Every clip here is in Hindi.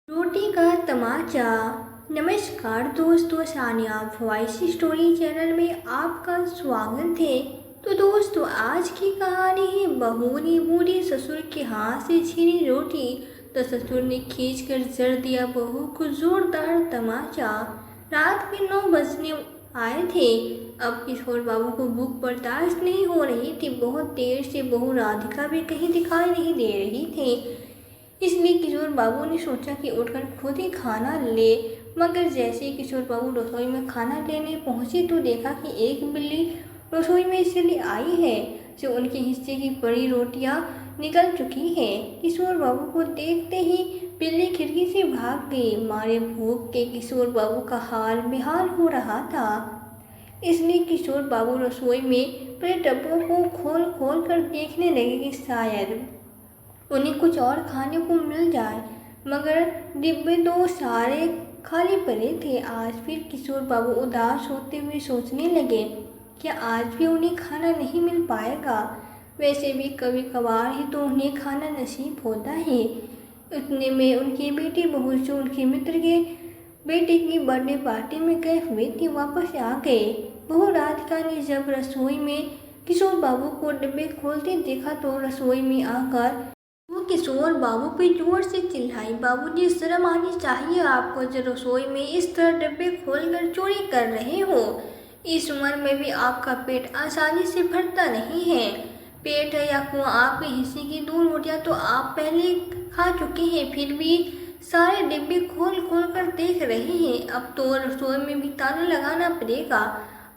रोटी का तमाचा। नमस्कार दोस्तों, सानिया वॉइस स्टोरी चैनल में आपका स्वागत है। तो दोस्तों, आज की कहानी है बहू ने बूढ़े ससुर के हाथ से छीनी रोटी तो ससुर ने खींचकर जड़ दिया बहू को जोरदार तमाचा। रात के 9 बजने आए थे। अब किशोर बाबू को भूख बर्दाश्त नहीं हो रही थी। बहुत देर से बहू राधिका भी कहीं दिखाई नहीं दे रही थी। इसलिए किशोर बाबू ने सोचा कि उठकर खुद ही खाना ले। मगर जैसे ही किशोर बाबू रसोई में खाना लेने पहुंचे तो देखा कि एक बिल्ली रसोई में इसलिए आई है जो उनके हिस्से की बड़ी रोटियां निकल चुकी है। किशोर बाबू को देखते ही बिल्ली खिड़की से भाग गई। मारे भूख के किशोर बाबू का हाल बेहाल हो रहा था। इसलिए किशोर बाबू रसोई में पड़े डब्बों को खोल खोल कर देखने लगे कि शायद उन्हें कुछ और खाने को मिल जाए। मगर डिब्बे तो सारे खाली पड़े थे। आज फिर किशोर बाबू उदास होते हुए सोचने लगे, क्या आज भी उन्हें खाना नहीं मिल पाएगा। वैसे भी कभी कभार ही तो उन्हें खाना नसीब होता है। उतने में उनकी बेटी बहू जो उनके मित्र के बेटे की बर्थडे पार्टी में गए हुए थे वापस आ गए। बहू राधिका ने जब रसोई में किशोर बाबू को डिब्बे खोलते देखा तो रसोई में आकर वो किशोर बाबू पे जोर से चिल्लाई, बाबूजी शर्म आनी चाहिए आपको, जो रसोई में इस तरह डब्बे खोलकर चोरी कर रहे हो। इस उम्र में भी आपका पेट आसानी से भरता नहीं है। पेट है या कुआं, आपके हिस्से की 2 रोटियां तो आप पहले खा चुके हैं, फिर भी सारे डिब्बे खोल खोल कर देख रहे हैं। अब तो रसोई में भी ताला लगाना पड़ेगा।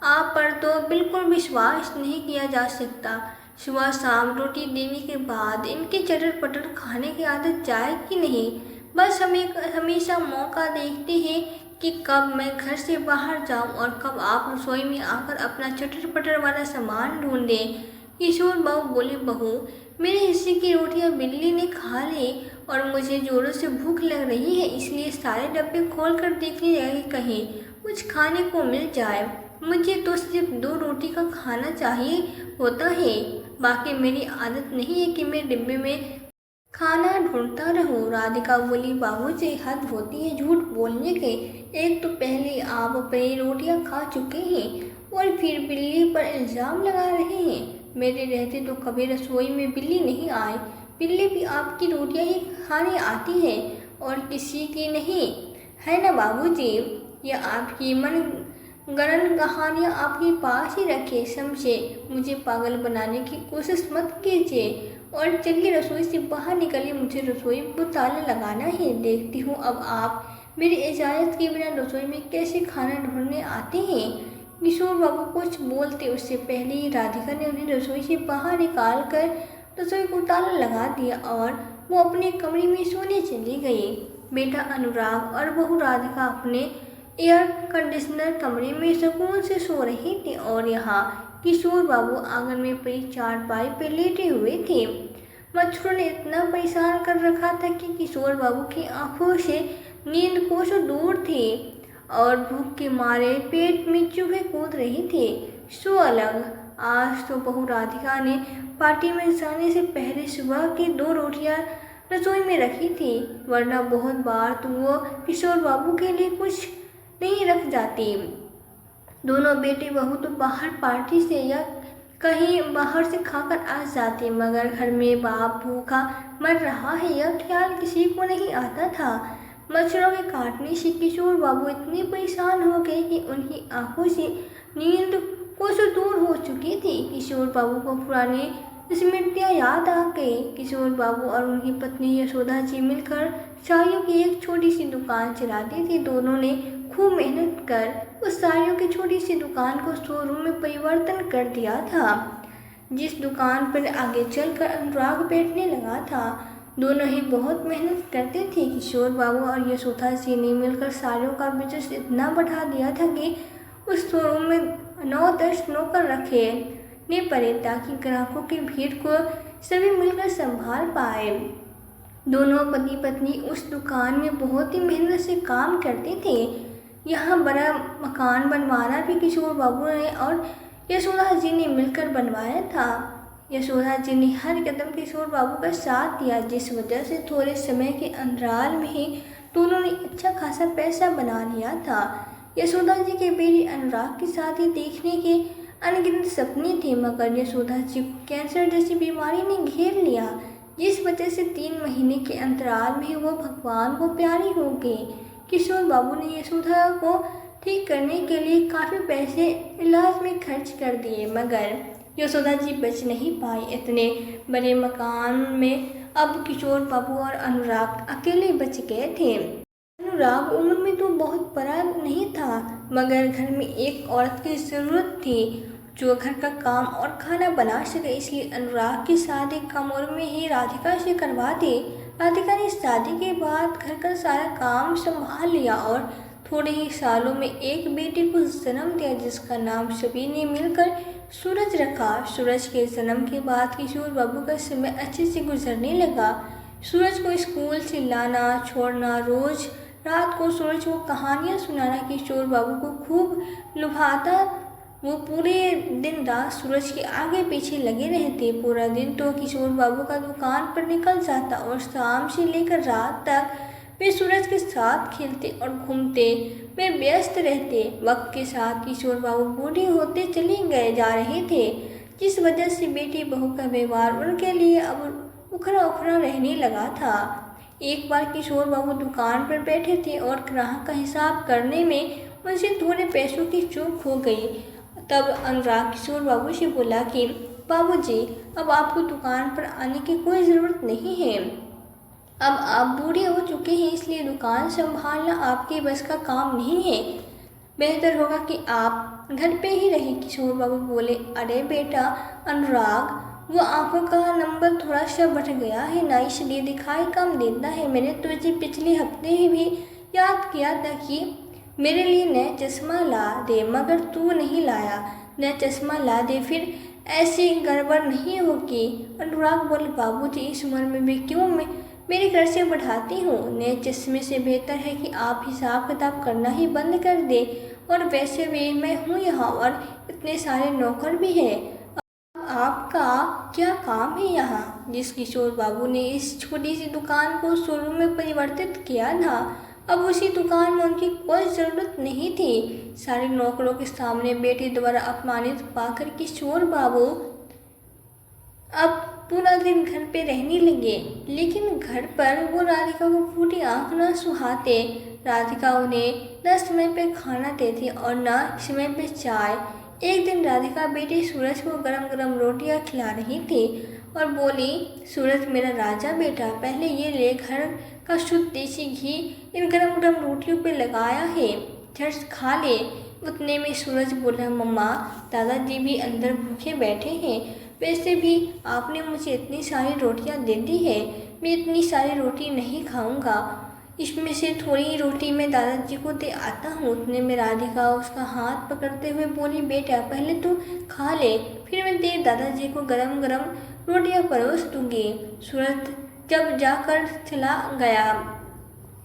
आप पर तो बिल्कुल विश्वास नहीं किया जा सकता। सुबह शाम रोटी देने के बाद इनके चटर पटर खाने की आदत जाए कि नहीं। बस हमें हमेशा मौका देखते हैं कि कब मैं घर से बाहर जाऊं और कब आप रसोई में आकर अपना चटर पटर वाला सामान ढूंढें। किशोर बाबू बोले, बहू मेरे हिस्से की रोटियां बिल्ली ने खा ली और मुझे जोरों से भूख लग रही है, इसलिए सारे डब्बे खोल कर देखने लगे कहीं कुछ खाने को मिल जाए। मुझे तो सिर्फ 2 रोटी का खाना चाहिए होता है। बाकी मेरी आदत नहीं है कि मैं डिब्बे में खाना ढूंढता रहूं। राधिका बोली, बाबूजी हद होती है झूठ बोलने के। एक तो पहले आप अपनी रोटियां खा चुके हैं और फिर बिल्ली पर इल्ज़ाम लगा रहे हैं। मेरे रहते तो कभी रसोई में बिल्ली नहीं आई। बिल्ली भी आपकी रोटियां ही खाने आती है और किसी की नहीं, है ना बाबूजी। यह आपकी मन गणन कहानियाँ आपके पास ही रखे, समझे। मुझे पागल बनाने की कोशिश मत कीजिए और चलिए रसोई से बाहर निकलिए। मुझे रसोई को ताला लगाना है। देखती हूँ अब आप मेरी इजाज़त के बिना रसोई में कैसे खाना ढूंढने आते हैं। किशोर बाबू कुछ बोलते उससे पहले ही राधिका ने उन्हें रसोई से बाहर निकाल कर रसोई को ताला लगा दिया और वो अपने कमरे में सोने चली गई। बेटा अनुराग और बहू राधिका अपने एयर कंडीशनर कमरे में सुकून से सो रही थी और यहाँ किशोर बाबू आंगन में पड़ी चारपाई पे लेटे हुए थे। मच्छरों ने इतना परेशान कर रखा था कि किशोर बाबू की आंखों से नींद कोसों दूर थी और भूख के मारे पेट में चूहे कूद रहे थे। सो अलग। आज तो बहू राधिका ने पार्टी में जाने से पहले सुबह की 2 रोटियां रसोई में रखी थी, वरना बहुत बार तो वो किशोर बाबू के लिए कुछ नहीं रख जाती। दोनों बेटे बहू तो बाहर पार्टी से या कहीं बाहर से खाकर आ जाते, मगर घर में बाप भूखा मर रहा है यह ख्याल किसी को नहीं आता था। मच्छरों के काटने से किशोर बाबू इतने परेशान हो गए कि उनकी आंखों से नींद कोसों दूर हो चुकी थी। किशोर बाबू को पुरानी स्मृतियाँ याद आ गई। किशोर बाबू और उनकी पत्नी यशोदा जी मिलकर साड़ियों की एक छोटी सी दुकान चलाती थी। दोनों ने खूब मेहनत कर उस साड़ियों की छोटी सी दुकान को शोरूम में परिवर्तन कर दिया था, जिस दुकान पर आगे चलकर अनुराग बैठने लगा था। दोनों ही बहुत मेहनत करते थे। किशोर बाबू और यशोदा जी ने मिलकर साड़ियों का बिजनेस इतना बढ़ा दिया था कि उस शोरूम में 9-10 नौकर रखे ने पड़े ताकि ग्राहकों की भीड़ को सभी मिलकर संभाल पाए। दोनों पति पत्नी उस दुकान में बहुत ही मेहनत से काम करते थे। यहाँ बड़ा मकान बनवाना भी किशोर बाबू ने और यशोदा जी ने मिलकर बनवाया था। यशोदा जी ने हर कदम किशोर बाबू का साथ दिया, जिस वजह से थोड़े समय के अंतराल में ही दोनों ने अच्छा खासा पैसा बना लिया था। यशोदा जी के बेटे अनुराग की शादी देखने के अनगिनत सपने थे, मगर यशोदा जी को कैंसर जैसी बीमारी ने घेर लिया, जिस वजह से 3 महीने के अंतराल में वो भगवान को प्यारी हो गई। किशोर बाबू ने यशोदा को ठीक करने के लिए काफ़ी पैसे इलाज में खर्च कर दिए, मगर यशोदा जी बच नहीं पाई। इतने बड़े मकान में अब किशोर बाबू और अनुराग अकेले बच गए थे। अनुराग उम्र में तो बहुत बड़ा नहीं था, मगर घर में एक औरत की ज़रूरत थी जो घर का काम और खाना बना सके, इसलिए अनुराग की शादी कम उम्र में ही राधिका से करवा दी। राधिका ने शादी के बाद घर का सारा काम संभाल लिया और थोड़े ही सालों में एक बेटे को जन्म दिया, जिसका नाम सभी ने मिलकर सूरज रखा। सूरज के जन्म के बाद किशोर बाबू का समय अच्छे से गुजरने लगा। सूरज को स्कूल से लाना छोड़ना, रोज रात को सूरज को कहानियाँ सुनाना किशोर बाबू को खूब लुभाता। वो पूरे दिन रात सूरज के आगे पीछे लगे रहते। पूरा दिन तो किशोर बाबू का दुकान पर निकल जाता और शाम से लेकर रात तक वे सूरज के साथ खेलते और घूमते में व्यस्त रहते। वक्त के साथ किशोर बाबू बूढ़े होते चले गए जा रहे थे, जिस वजह से बेटी बहू का व्यवहार उनके लिए अब उखड़ा उखड़ा रहने लगा था। एक बार किशोर बाबू दुकान पर बैठे थे और ग्राहक का हिसाब करने में उनसे थोड़े पैसों की चूक हो गई। तब अनुराग किशोर बाबू से बोला कि बाबूजी, अब आपको दुकान पर आने की कोई ज़रूरत नहीं है। अब आप बूढ़े हो चुके हैं, इसलिए दुकान संभालना आपके बस का काम नहीं है। बेहतर होगा कि आप घर पे ही रहें। किशोर बाबू बोले, अरे बेटा अनुराग, वो आंखों का नंबर थोड़ा सा बढ़ गया है ना, इसलिए दिखाई कम देता है। मैंने तुझे पिछले हफ्ते ही भी याद किया था कि मेरे लिए नया चश्मा ला दे, मगर तू नहीं लाया। नया चश्मा ला दे, फिर ऐसी गड़बड़ नहीं होगी। अनुराग बोले, बाबूजी, इस उम्र में भी क्यों मैं मेरे घर से बढ़ाती हूँ। नए चश्मे से बेहतर है कि आप हिसाब किताब करना ही बंद कर दे। और वैसे भी मैं हूँ यहाँ और इतने सारे नौकर भी हैं। आपका क्या काम है यहाँ? जिस किशोर बाबू ने इस छोटी सी दुकान को शोरूम में परिवर्तित किया था, अब उसी दुकान में उनकी कोई ज़रूरत नहीं थी। सारे नौकरों के सामने बेटे द्वारा अपमानित पाकर किशोर बाबू अब पूरा दिन घर पे रहने लगे, लेकिन घर पर वो राधिका को फूटी आंख न सुहाते। राधिका उन्हें न समय पे खाना देती और न समय पे चाय। एक दिन राधिका बेटे सूरज को गरम गरम रोटियां खिला रही थी और बोली, सूरज मेरा राजा बेटा, पहले ये ले, घर का शुद्ध देसी घी इन गरम गरम रोटियों पे लगाया है, झट से खा ले। उतने में सूरज बोला, मम्मा, दादाजी भी अंदर भूखे बैठे हैं। वैसे भी आपने मुझे इतनी सारी रोटियां दे दी है, मैं इतनी सारी रोटी नहीं खाऊंगा। इसमें से थोड़ी रोटी मैं दादाजी को दे आता हूँ। उतने में राधिका उसका हाथ पकड़ते हुए बोली, बेटा पहले तो खा ले, फिर मैं तेरे दादाजी को गरम गरम रोटियां परोस दूंगी। सूरज जब जाकर चला गया,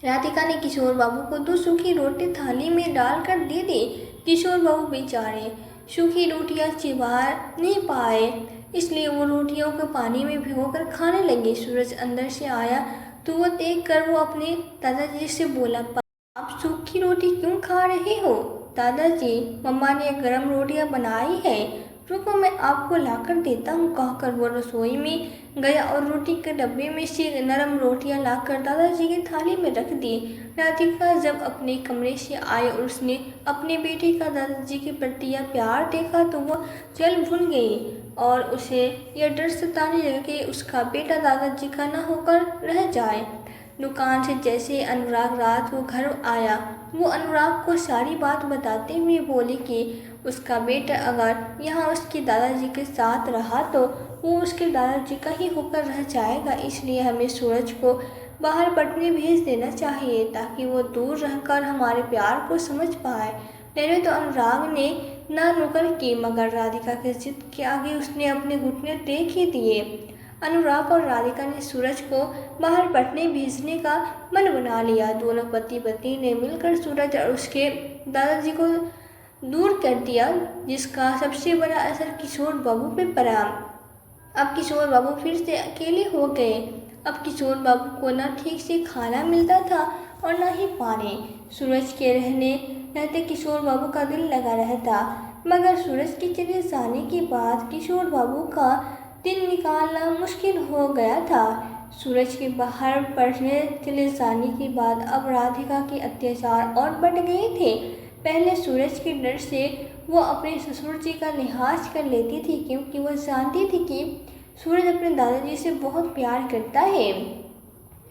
राधिका ने किशोर बाबू को 2 सूखी रोटी थाली में डालकर दे दी। किशोर बाबू बेचारे सूखी रोटियां चिबा नहीं पाए, इसलिए वो रोटियों को पानी में भिगोकर खाने लगे। सूरज अंदर से आया तो वो देख कर वो अपने दादाजी से बोला, आप सूखी रोटी क्यों खा रहे हो? दादाजी, मम्मा ने गरम रोटियां बनाई है, रुको मैं आपको लाकर देता हूँ, कहकर वो रसोई में गया और रोटी के डब्बे में से नरम रोटियां लाकर दादाजी की थाली में रख दी। राधिका जब अपने कमरे से आई और उसने अपने बेटे का दादाजी के प्रति प्यार देखा तो वो जल भून गई और उसे यह डर सताने लगा कि उसका बेटा दादाजी का न होकर रह जाए। दुकान से जैसे अनुराग रात को घर आया, वो अनुराग को सारी बात बताते हुए बोली कि उसका बेटा अगर यहाँ उसके दादाजी के साथ रहा तो वो उसके दादाजी का ही होकर रह जाएगा, इसलिए हमें सूरज को बाहर पढ़ने भेज देना चाहिए ताकि वो दूर रहकर हमारे प्यार को समझ पाए। नहीं तो अनुराग ने ना नुकर की, मगर राधिका के जिद के आगे उसने अपने घुटने टेक ही दिए। अनुराग और राधिका ने सूरज को बाहर पढ़ने भेजने का मन बना लिया। दोनों पति पत्नी ने मिलकर सूरज और उसके दादाजी को दूर कर दिया, जिसका सबसे बड़ा असर किशोर बाबू पे पड़ा। अब किशोर बाबू फिर से अकेले हो गए। अब किशोर बाबू को न ठीक से खाना मिलता था और न ही पानी। सूरज के रहते किशोर बाबू का दिल लगा रहता, मगर सूरज के चले जाने के बाद किशोर बाबू का दिन निकालना मुश्किल हो गया था। सूरज के बाहर पढ़ने चले जाने के बाद अब राधिका के अत्याचार और बढ़ गए थे। पहले सूरज के डर से वो अपने ससुर जी का लिहाज कर लेती थी, क्योंकि वह जानती थी कि सूरज अपने दादाजी से बहुत प्यार करता है।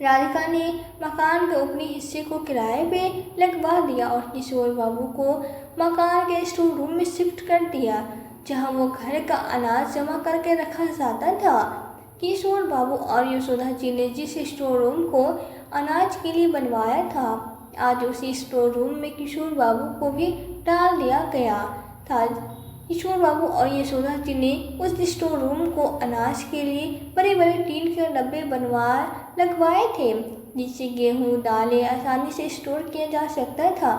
राधिका ने मकान के ऊपरी हिस्से को किराए पे लगवा दिया और किशोर बाबू को मकान के स्टोर रूम में शिफ्ट कर दिया, जहां वो घर का अनाज जमा करके रखा जाता था। किशोर बाबू और यशोदा जी ने जिस स्टोर रूम को अनाज के लिए बनवाया था, आज उसी स्टोर रूम में किशोर बाबू को भी डाल दिया गया था। किशोर बाबू और यशोदा जी ने उस स्टोर रूम को अनाज के लिए बड़े बड़े टीन के डब्बे लगवाए थे, जिससे गेहूं दालें आसानी से स्टोर किया जा सकता था।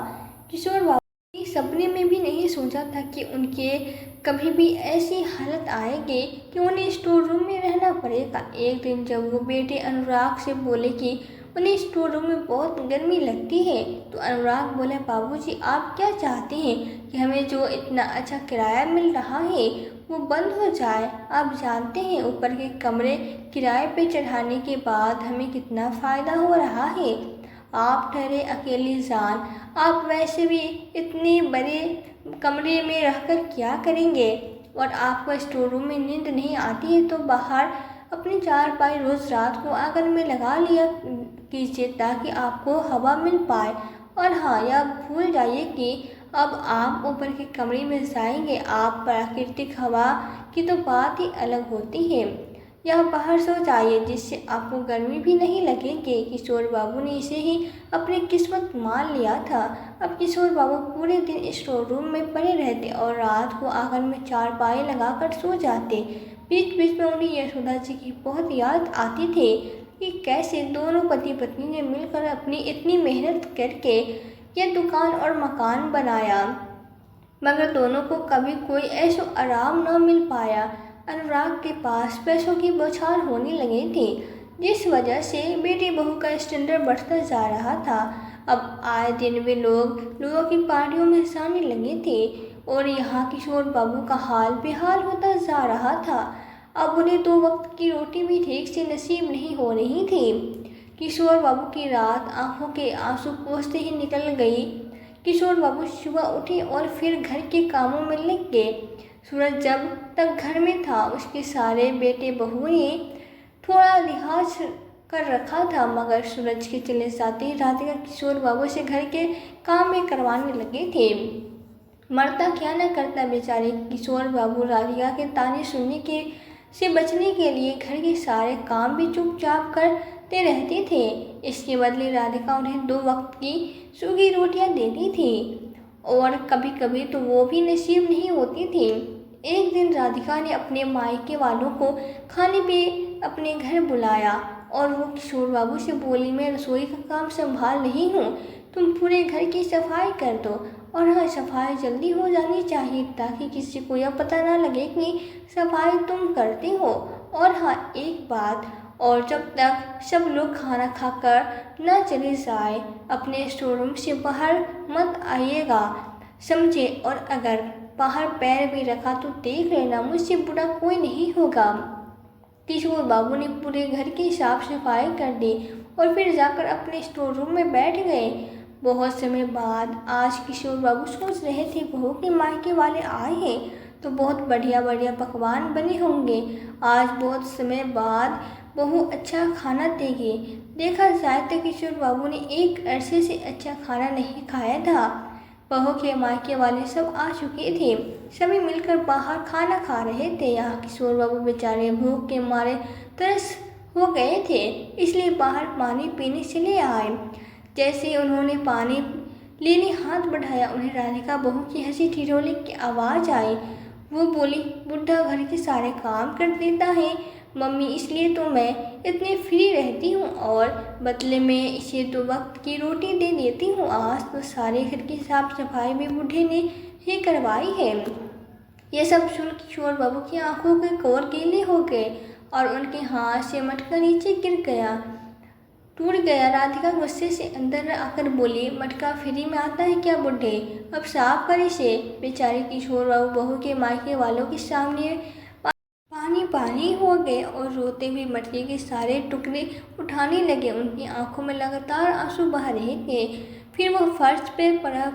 किशोर बाबू ने सपने में भी नहीं सोचा था कि उनके कभी भी ऐसी हालत आएगी कि उन्हें स्टोर रूम में रहना पड़ेगा। एक दिन जब वो बेटे अनुराग से बोले कि उन्हें स्टोर रूम में बहुत गर्मी लगती है, तो अनुराग बोले, बाबूजी आप क्या चाहते हैं कि हमें जो इतना अच्छा किराया मिल रहा है वो बंद हो जाए? आप जानते हैं ऊपर के कमरे किराए पे चढ़ाने के बाद हमें कितना फ़ायदा हो रहा है। आप ठहरे अकेली जान, आप वैसे भी इतने बड़े कमरे में रहकर क्या करेंगे? और आपको स्टोर रूम में नींद नहीं आती है तो बाहर अपनी चारपाई रोज़ रात को आंगन में लगा लिया कीजिए, ताकि आपको हवा मिल पाए। और हाँ, यह भूल जाइए कि अब आप ऊपर के कमरे में जाएंगे, आप प्राकृतिक हवा की तो बात ही अलग होती है। यह बाहर सो जाइए, जिससे आपको गर्मी भी नहीं लगेगी। किशोर बाबू ने इसे ही अपनी किस्मत मान लिया था। अब किशोर बाबू पूरे दिन स्टोर रूम में पड़े रहते और रात को आंगन में चारपाई लगाकर सो जाते। बीच बीच में उन्हें यशोदा जी की बहुत याद आती थी कि कैसे दोनों पति पत्नी ने मिलकर अपनी इतनी मेहनत करके यह दुकान और मकान बनाया, मगर दोनों को कभी कोई ऐशो आराम न मिल पाया। अनुराग के पास पैसों की बौछार होने लगी थी, जिस वजह से बेटी बहू का स्टैंडर्ड बढ़ता जा रहा था। अब आए दिन वे लोगों की पार्टियों में जाने लगे थे और यहाँ किशोर बाबू का हाल बेहाल होता जा रहा था। अब उन्हें 2 वक्त की रोटी भी ठीक से नसीब नहीं हो रही थी। किशोर बाबू की रात आंखों के आंसू पोंछते ही निकल गई। किशोर बाबू सुबह उठे और फिर घर के कामों में लग गए। सूरज जब तक घर में था उसके सारे बेटे बहू ने थोड़ा लिहाज कर रखा था, मगर सूरज के चले जाते ही राधिका किशोर बाबू से घर के काम में करवाने लगे थे। मरता क्या न करता बेचारे किशोर बाबू राधिका के ताने सुनने से बचने के लिए घर के सारे काम भी चुपचाप करते रहते थे। इसके बदले राधिका उन्हें 2 वक्त की सूखी रोटियां देती थी और कभी कभी तो वो भी नसीब नहीं होती थी। एक दिन राधिका ने अपने मायके वालों को खाने पे अपने घर बुलाया और वो किशोर बाबू से बोली, मैं रसोई का काम संभाल रही हूँ, तुम पूरे घर की सफाई कर दो। और हाँ, सफाई जल्दी हो जानी चाहिए ताकि किसी को यह पता ना लगे कि सफाई तुम करते हो। और हाँ, एक बात और, जब तक सब लोग खाना खाकर न चले जाए अपने स्टोर रूम से बाहर मत आइएगा, समझे? और अगर बाहर पैर भी रखा तो देख लेना, मुझसे बुरा कोई नहीं होगा। किशोर बाबू ने पूरे घर की साफ सफाई कर दी और फिर जाकर अपने स्टोर रूम में बैठ गए। बहुत समय बाद आज किशोर बाबू सोच रहे थे, बहू के मायके वाले आए हैं तो बहुत बढ़िया बढ़िया पकवान बने होंगे। आज बहुत समय बाद बहू अच्छा खाना देगी। देखा जाए तो किशोर बाबू ने एक अरसे से अच्छा खाना नहीं खाया था। बहू के मायके वाले सब आ चुके थे, सभी मिलकर बाहर खाना खा रहे थे। यहाँ किशोर बाबू बेचारे भूख के मारे तरस हो गए थे, इसलिए बाहर पानी पीने चले आए। जैसे ही उन्होंने पानी लेने हाथ बढ़ाया, उन्हें राधिका बहू की हंसी ठिठोली की आवाज़ आई। वो बोली, बुढ़ा घर के सारे काम कर देता है मम्मी, इसलिए तो मैं इतनी फ्री रहती हूँ और बदले में इसे 2 वक्त की रोटी दे देती हूँ। आज तो सारे घर की साफ सफाई भी बूढ़े ने ही करवाई है। यह सब सुन किशोर बाबू की आंखों के कोर गीले हो गए और उनके हाथ से मटका नीचे गिर गया। टूट गया। राधिका गुस्से से अंदर आकर बोली, मटका फ्री में आता है क्या बुड्ढे, अब साफ कर इसे। बेचारे किशोर बाबू बहू के मायके वालों के सामने पानी पानी हो गए और रोते हुए मटके के सारे टुकड़े उठाने लगे। उनकी आंखों में लगातार आंसू बह रहे थे। फिर वो फर्श पे पड़ा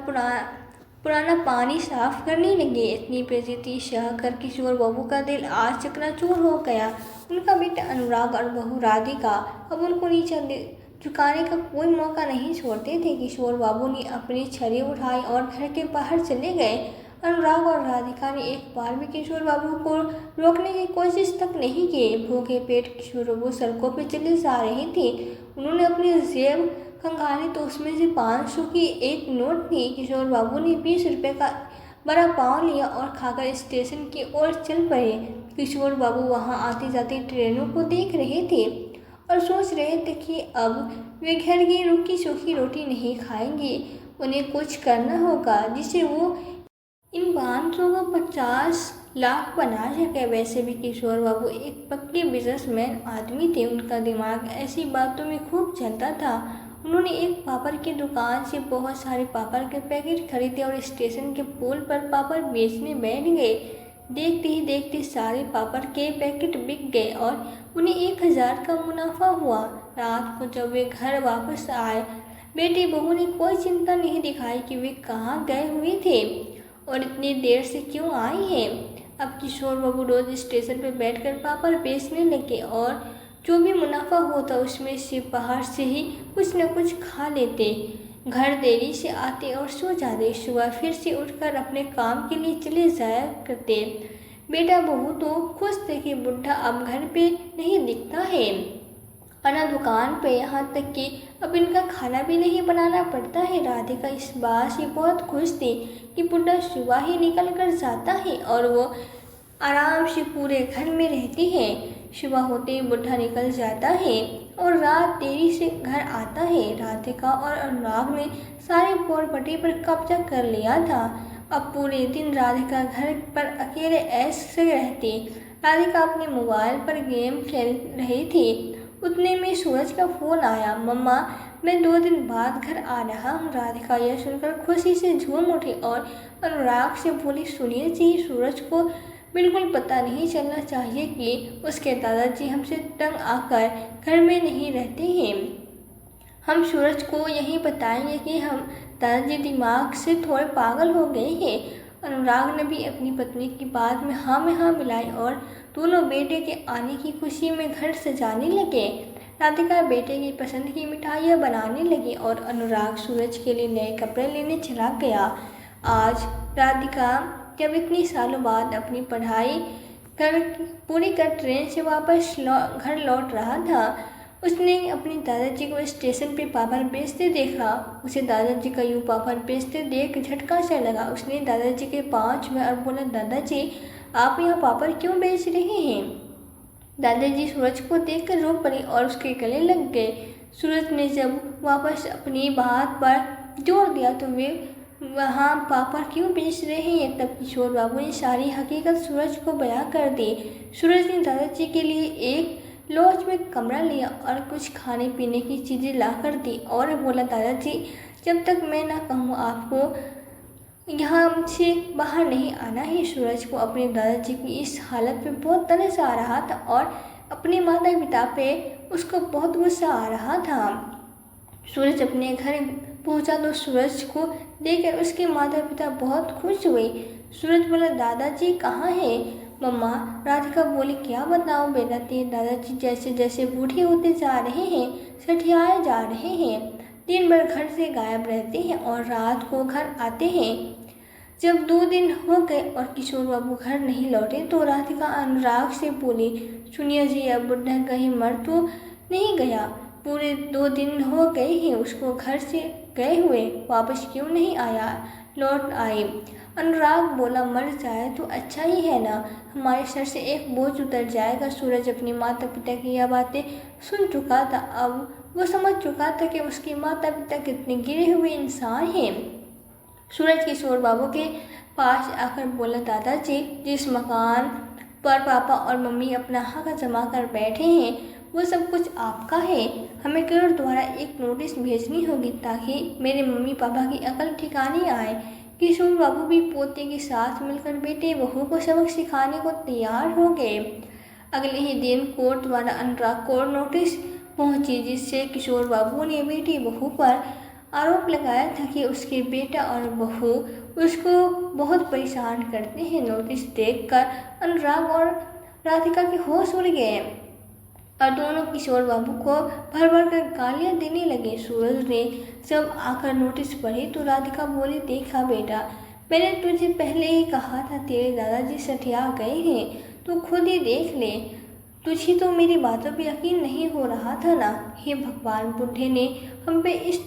पुराना पानी साफ करने लगे। इतनी बेइज्जती सहकर किशोर बाबू का दिल आज चकनाचूर हो गया। उनका बेटा अनुराग और बहू राधिका अब उनको नीचे झुकाने का कोई मौका नहीं छोड़ते थे। किशोर बाबू ने अपनी छड़ी उठाई और घर के बाहर चले गए। अनुराग और राधिका ने एक बार भी किशोर बाबू को रोकने की कोशिश तक नहीं की। भूखे पेट किशोर बाबू सड़कों पर चले जा रहे थे। उन्होंने अपनी जेब खंगाली तो उसमें से 500 की एक नोट थी। किशोर बाबू ने 20 रुपए का बड़ा पाव लिया और खाकर स्टेशन की ओर चल पड़े। किशोर बाबू वहां आती जाती ट्रेनों को देख रहे थे और सोच रहे थे कि अब वे घर की रुकी सूखी रोटी नहीं खाएंगे। उन्हें कुछ करना होगा जिससे वो इन 500 को 50 लाख बना सके। वैसे भी किशोर बाबू एक पक्के बिजनेसमैन आदमी थे। उनका दिमाग ऐसी बातों में खूब चलता था। उन्होंने एक पापड़ की दुकान से बहुत सारे पापड़ के पैकेट खरीदे और स्टेशन के पुल पर पापड़ बेचने बैठ गए। देखते ही देखते सारे पापड़ के पैकेट बिक गए और उन्हें 1000 का मुनाफा हुआ। रात को जब वे घर वापस आए, बेटी बहू ने कोई चिंता नहीं दिखाई कि वे कहाँ गए हुए थे और इतनी देर से क्यों आए हैं। अब किशोर बाबू रोज स्टेशन पर बैठकर पापड़ बेचने लगे और जो भी मुनाफा होता उसमें से बाहर से ही कुछ न कुछ खा लेते। घर देरी से आते और सो जाते। सुबह फिर से उठकर अपने काम के लिए चले जाया करते। बेटा बहू तो खुश थे कि बुढ़ा अब घर पे नहीं दिखता है और न दुकान पे, यहाँ तक कि अब इनका खाना भी नहीं बनाना पड़ता है। राधिका इस बात से बहुत खुश थी कि बुढ़ा सुबह ही निकल कर जाता है और वो आराम से पूरे घर में रहती है। सुबह होते ही बुढ़ा निकल जाता है और रात देरी से घर आता है। राधिका और अनुराग ने सारे प्रॉपर्टी पर कब्जा कर लिया था। अब पूरे दिन राधिका घर पर अकेले ऐसे रहती। राधिका अपने मोबाइल पर गेम खेल रही थी। उतने में सूरज का फोन आया। मम्मा, मैं 2 दिन बाद घर आ रहा हूँ। राधिका यह सुनकर खुशी से झूम उठी और अनुराग से बोली, सुनिए जी, सूरज को बिल्कुल पता नहीं चलना चाहिए कि उसके दादाजी हमसे तंग आकर घर में नहीं रहते हैं। हम सूरज को यही बताएंगे कि हम दादाजी दिमाग से थोड़े पागल हो गए हैं। अनुराग ने भी अपनी पत्नी की बात में हाँ मिलाई और दोनों बेटे के आने की खुशी में घर सजाने लगे। राधिका बेटे की पसंद की मिठाइयाँ बनाने लगी और अनुराग सूरज के लिए नए कपड़े लेने चला गया। आज राधिका जब इतनी सालों बाद अपनी पढ़ाई पूरी कर ट्रेन से वापस घर लौट रहा था, उसने अपने दादाजी को स्टेशन पे पापड़ बेचते देखा। उसे दादाजी का यूँ पापड़ बेचते देख झटका सा लगा। उसने दादाजी के पाँव छुए और बोला, दादाजी, आप यहाँ पापड़ क्यों बेच रहे हैं। दादाजी सूरज को देखकर रो पड़े और उसके गले लग गए। सूरज ने जब वापस अपनी बात पर जोर दिया तो वे वहाँ पापड़ क्यों बेच रहे हैं। तब किशोर बाबू ने सारी हकीकत सूरज को बयां कर दी। सूरज ने दादाजी के लिए एक लॉज में कमरा लिया और कुछ खाने पीने की चीज़ें ला कर दी और बोला, दादाजी, जब तक मैं ना कहूँ आपको यहाँ से बाहर नहीं आना है। सूरज को अपने दादाजी की इस हालत पे बहुत तरस आ रहा था और अपने माता पिता पे उसको बहुत गुस्सा आ रहा था। सूरज अपने घर पहुंचा तो सूरज को देखकर उसके माता पिता बहुत खुश हुए। सूरज बोला, दादाजी कहाँ है। मम्मा, राधिका बोली, क्या बताओ बेटा, तेरे दादाजी जैसे जैसे बूढ़े होते जा रहे हैं, सठियाए जा रहे हैं। दिन भर घर से गायब रहते हैं और रात को घर आते हैं। जब 2 दिन हो गए और किशोर बाबू घर नहीं लौटे तो राधिका अनुराग से बोली, सुनिए जी, अब बुढ़ा कहीं मर तो नहीं गया। पूरे 2 दिन हो गए हैं उसको घर से गए हुए, वापस क्यों नहीं आया, लौट आए। अनुराग बोला, मर जाए तो अच्छा ही है ना, हमारे सर से एक बोझ उतर जाएगा। सूरज अपने माता पिता की यह बातें सुन चुका था। अब वो समझ चुका था कि उसके माता पिता कितने गिरे हुए इंसान हैं। सूरज किशोर बाबू के पास आकर बोला, दादाजी, जिस मकान पर पापा और मम्मी अपना हक जमा कर बैठे हैं वो सब कुछ आपका है। हमें केवल द्वारा एक नोटिस भेजनी होगी ताकि मेरे मम्मी पापा की अकल ठिकाने आए। किशोर बाबू भी पोते के साथ मिलकर बेटे बहू को सबक सिखाने को तैयार हो गए। अगले ही दिन कोर्ट द्वारा अनुराग को नोटिस पहुंची, जिससे किशोर बाबू ने बेटी बहू पर आरोप लगाया था कि उसके बेटा और बहू उसको बहुत परेशान करते हैं। नोटिस देखकर अनुराग और राधिका के होश उड़ गए और दोनों किशोर बाबू को भर भर कर गालियाँ देने लगे। सूरज ने जब आकर नोटिस पढ़ी तो राधिका बोली, देखा बेटा, मैंने तुझे पहले ही कहा था तेरे दादाजी सठिया गए हैं, तू खुद ही देख ले। तुझे तो मेरी बातों पर यकीन नहीं हो रहा था ना। हे भगवान, बुढ़े ने हम पे इस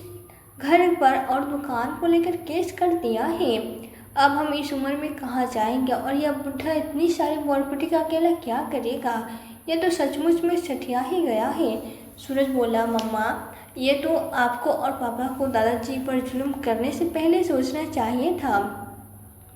घर पर और दुकान को लेकर केस कर दिया है। अब हम इस उम्र में कहाँ जाएंगे और यह बुढ़ा इतनी सारी प्रॉपर्टी का अकेला क्या करेगा। यह तो सचमुच में सठिया ही गया है। सूरज बोला, मम्मा, ये तो आपको और पापा को दादाजी पर जुल्म करने से पहले सोचना चाहिए था।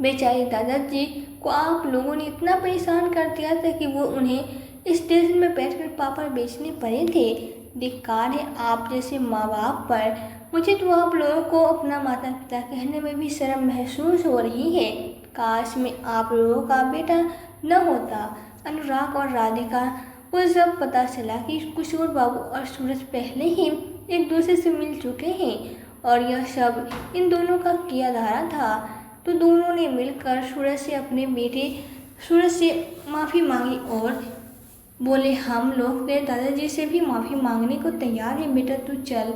बेचारे दादाजी को आप लोगों ने इतना परेशान कर दिया था कि वो उन्हें स्टेशन में बैठकर पापड़ बेचने पड़े थे। धिक्कार है आप जैसे माँ बाप पर। मुझे तो आप लोगों को अपना माता पिता कहने में भी शर्म महसूस हो रही है। काश में आप लोगों का बेटा न होता। अनुराग और राधिका को जब पता चला कि किशोर बाबू और सूरज पहले ही एक दूसरे से मिल चुके हैं और यह सब इन दोनों का किया धारा था, तो दोनों ने मिलकर सूरज से माफ़ी मांगी और बोले, हम लोग तेरे दादाजी से भी माफ़ी मांगने को तैयार हैं बेटा, तू चल।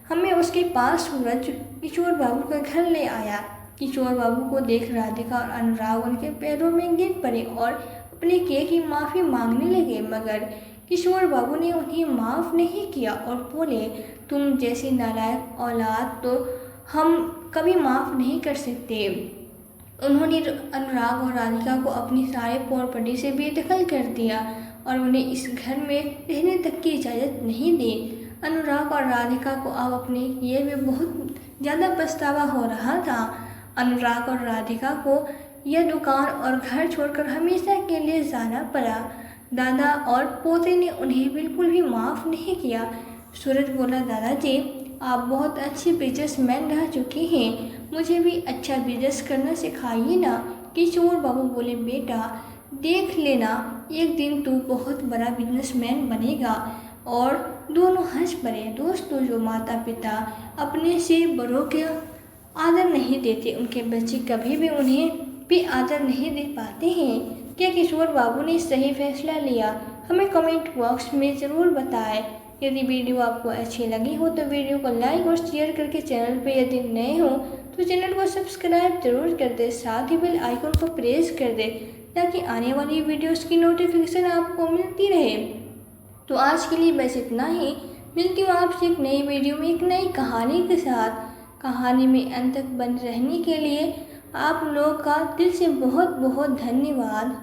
हमें उसके पास सूरज किशोर बाबू का घर ले आया। किशोर बाबू को देख राधिका और अनुराग उनके पैरों में गिर पड़े और अपने किए की माफ़ी मांगने लगे, मगर किशोर बाबू ने उन्हें माफ़ नहीं किया और बोले, तुम जैसी नालायक औलाद तो हम कभी माफ़ नहीं कर सकते। उन्होंने अनुराग और राधिका को अपनी सारी प्रॉपर्टी से बेदखल कर दिया और उन्हें इस घर में रहने तक की इजाज़त नहीं दी। अनुराग और राधिका को अब अपने किए में बहुत ज़्यादा पछतावा हो रहा था। अनुराग और राधिका को यह दुकान और घर छोड़कर हमेशा के लिए जाना पड़ा। दादा और पोते ने उन्हें बिल्कुल भी माफ़ नहीं किया। सूरज बोला, दादाजी, आप बहुत अच्छे बिजनेसमैन रह चुके हैं, मुझे भी अच्छा बिजनेस करना सिखाइए ना। किशोर बाबू बोले, बेटा, देख लेना, एक दिन तू बहुत बड़ा बिजनेसमैन बनेगा। और दोनों हंस पड़े। दोस्तों, जो माता पिता अपने से बड़ों के आदर नहीं देते, उनके बच्चे कभी भी उन्हें भी आदर नहीं दे पाते हैं। क्या किशोर बाबू ने सही फैसला लिया? हमें कमेंट बॉक्स में ज़रूर बताएं। यदि वीडियो आपको अच्छी लगी हो तो वीडियो को लाइक और शेयर करके चैनल पर यदि नए हो तो चैनल को सब्सक्राइब जरूर कर दें, साथ ही बेल आइकन को प्रेस कर दें ताकि आने वाली वीडियोस की नोटिफिकेशन आपको मिलती रहे। तो आज के लिए बस इतना ही। मिलती हूँ आपसे एक नई वीडियो में एक नई कहानी के साथ। कहानी में अंत तक बने रहने के लिए आप लोग का दिल से बहुत बहुत धन्यवाद।